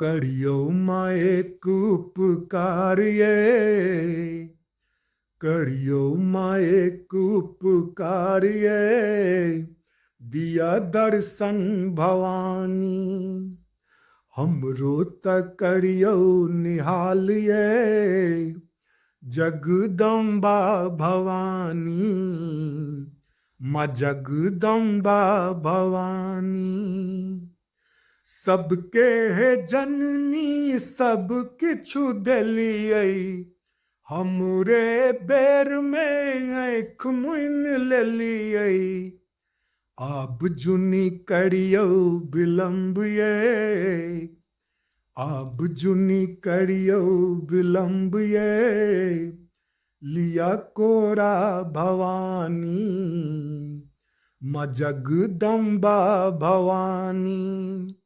करियो माँ एक उपकार ये, करियो माँ एक उपकार ये, दिया दर्शन भवानी। हमरो त करियो निहाल ये, जगदम्बा भवानी। माँ जगदम्बा भवानी। सबके है जननी सब किछु देलियै, हमरे बेर में आँख मुइन लेलियै। आब जुनी करियो विलम्ब ये, आब जुनी करियो विलम्ब ये, लिया कोरा भवानी। माँ जगदम्बा भवानी।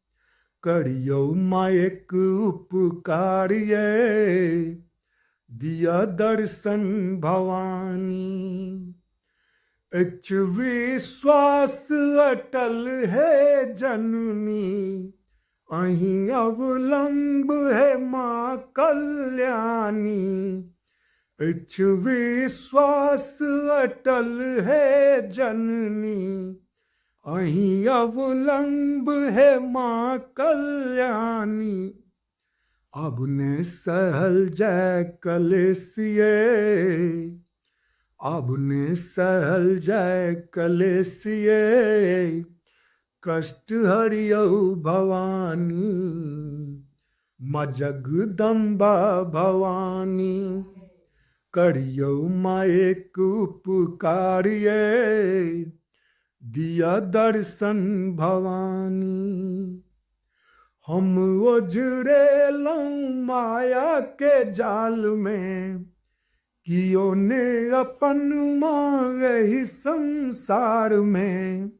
करियो माँ एक उपकार ये, दिया दर्शन भवानी। इच विश्वास अटल है जननी, अहीं अवलंब है माँ कल्याणी। इच विश्वास अटल है जननी, अहीं अवलंब है माँ कल्याणी। अब ने सहल जाय कलेसिये, अब ने सहल जाय कलेसिये, कष्ट हरियो भवानी। माँ जगदम्बा भवानी। करियो माँ एक उपकार ये, दिया दर्शन भवानी। हम ओझरेलौं माया के जाल में, कियो ने अपन माँ एहि संसार में।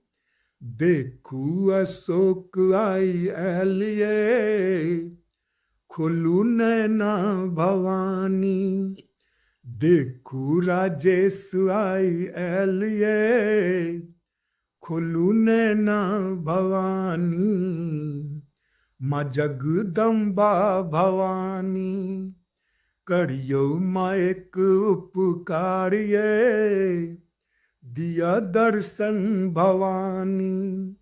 देखू अशोक आई एलिये, खोलू नैना भवानी। देखू राजेश आई एलिये, खोलू नैना भवानी। माँ जगदम्बा भवानी। करियो माँ एक उपकार ये, दिया दर्शन भवानी।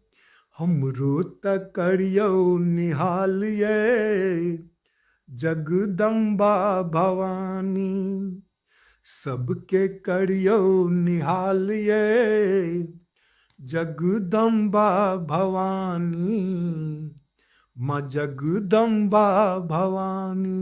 हमरो त करियो निहाल ये, जगदम्बा भवानी। सबके करियो निहाल ये, जगदम्बा भवानी। माँ जगदम्बा भवानी।